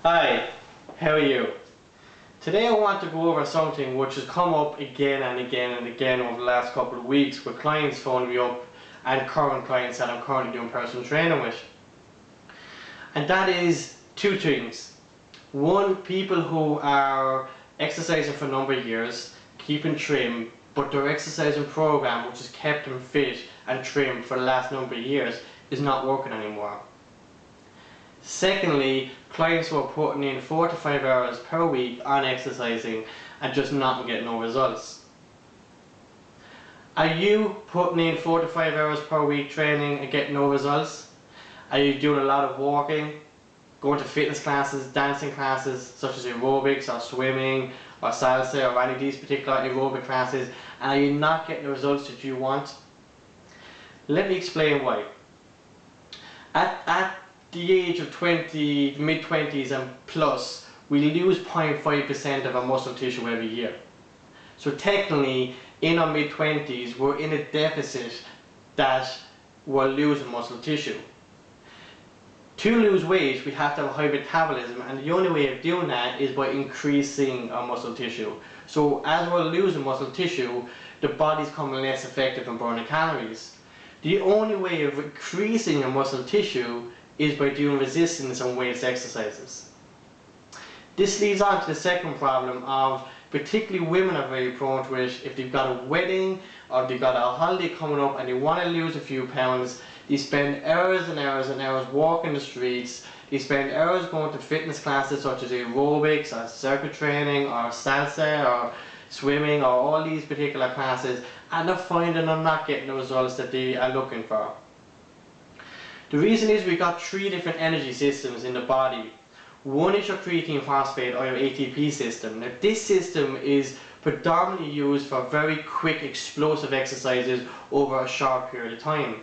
Hi, how are you? Today I want to go over something which has come up again and again and again over the last couple of weeks with clients phoning me up and current clients that I'm currently doing personal training with. And that is two things. One, people who are exercising for a number of years, keeping trim, but their exercising program, which has kept them fit and trim for the last number of years, is not working anymore. Secondly, clients who are putting in 4 to 5 hours per week on exercising and just not getting no results. Are you putting in 4 to 5 hours per week training and getting no results? Are you doing a lot of walking, going to fitness classes, dancing classes such as aerobics or swimming or salsa or any of these particular aerobic classes, and are you not getting the results that you want? Let me explain why. At the age of 20, mid-20s and plus, we lose 0.5% of our muscle tissue every year. So technically, in our mid-20s, we're in a deficit that we're losing muscle tissue. To lose weight, we have to have a high metabolism, and the only way of doing that is by increasing our muscle tissue. So as we're losing muscle tissue, the body's becoming less effective in burning calories. The only way of increasing your muscle tissue is by doing resistance and weights exercises. This leads on to the second problem of, particularly women are very prone to it. If they've got a wedding or they've got a holiday coming up and they want to lose a few pounds, they spend hours and hours and hours walking the streets. They spend hours going to fitness classes such as aerobics or circuit training or salsa or swimming or all these particular classes, and they're finding they're not getting the results that they are looking for. The reason is we've got three different energy systems in the body. One is your creatine phosphate or your ATP system. Now this system is predominantly used for very quick explosive exercises over a short period of time.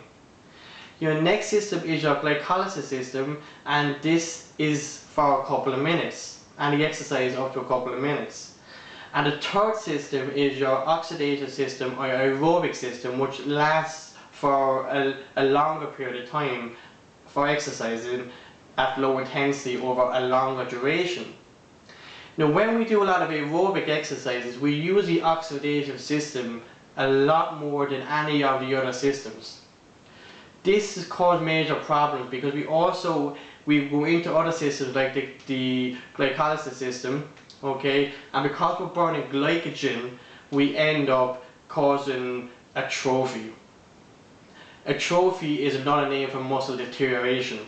Your next system is your glycolysis system, and this is for a couple of minutes, and the exercise up to a couple of minutes. And the third system is your oxidative system or your aerobic system, which lasts for a longer period of time for exercising at low intensity over a longer duration. Now when we do a lot of aerobic exercises, we use the oxidative system a lot more than any of the other systems. This has caused major problems because we go into other systems like the glycolysis system, okay, and because we're burning glycogen, we end up causing atrophy. Atrophy is another name for muscle deterioration.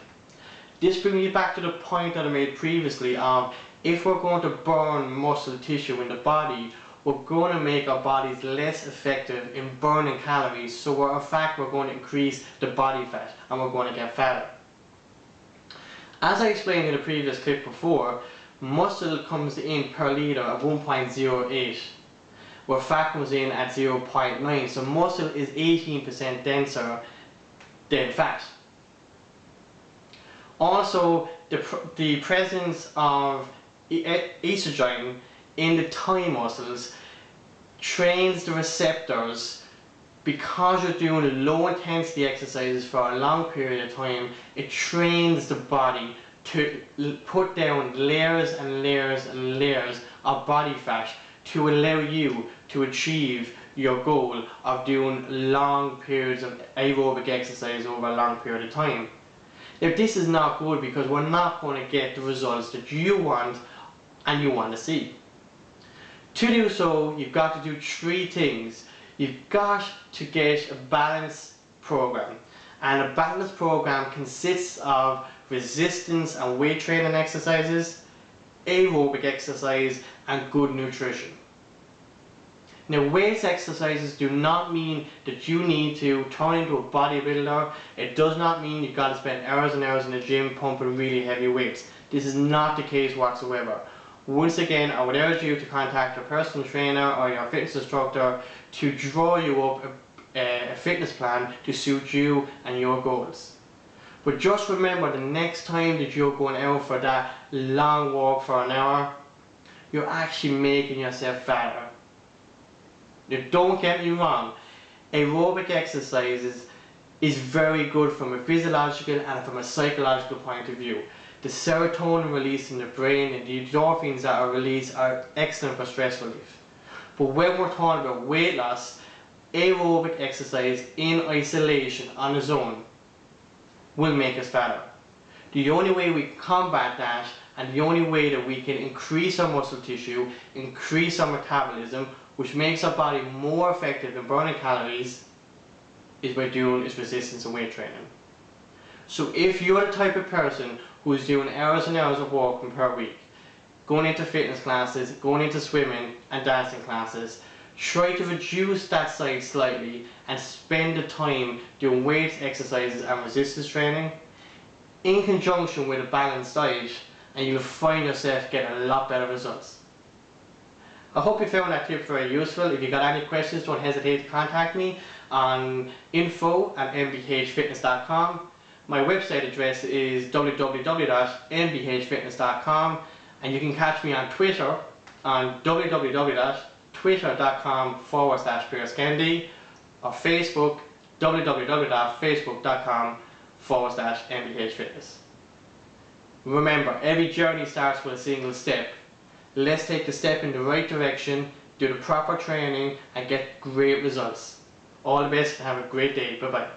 This brings me back to the point that I made previously of, if we're going to burn muscle tissue in the body, we're going to make our bodies less effective in burning calories, so in fact we're going to increase the body fat and we're going to get fatter. As I explained in the previous clip before, muscle comes in per litre at 1.08, where fat comes in at 0.9, so muscle is 18% denser than fat. Also, the presence of estrogen in the thigh muscles trains the receptors. Because you're doing low intensity exercises for a long period of time, it trains the body to put down layers and layers and layers of body fat to allow you to achieve your goal of doing long periods of aerobic exercise over a long period of time. Now this is not good because we're not going to get the results that you want and you want to see. To do so, you've got to do three things. You've got to get a balanced program, and a balanced program consists of resistance and weight training exercises, aerobic exercise, and good nutrition. Now weights exercises do not mean that you need to turn into a bodybuilder. It does not mean you've got to spend hours and hours in the gym pumping really heavy weights. This is not the case whatsoever. Once again, I would urge you to contact your personal trainer or your fitness instructor to draw you up a fitness plan to suit you and your goals. But just remember, the next time that you're going out for that long walk for an hour, you're actually making yourself fatter. Now don't get me wrong, aerobic exercises is very good from a physiological and from a psychological point of view. The serotonin released in the brain and the endorphins that are released are excellent for stress relief. But when we're talking about weight loss, aerobic exercise in isolation on its own will make us fatter. The only way we combat that, and the only way that we can increase our muscle tissue, increase our metabolism, which makes our body more effective in burning calories, is by doing resistance and weight training. So if you're the type of person who's doing hours and hours of walking per week, going into fitness classes, going into swimming and dancing classes, try to reduce that size slightly and spend the time doing weight exercises and resistance training in conjunction with a balanced diet, and you'll find yourself getting a lot better results. I hope you found that tip very useful. If you got any questions, don't hesitate to contact me on info@mbhfitness.com. My website address is www.mbhfitness.com, and you can catch me on Twitter on www.twitter.com/PierceKennedy, or Facebook www.facebook.com/mbhfitness. Remember, every journey starts with a single step. Let's take the step in the right direction, do the proper training, and get great results. All the best and have a great day. Bye bye.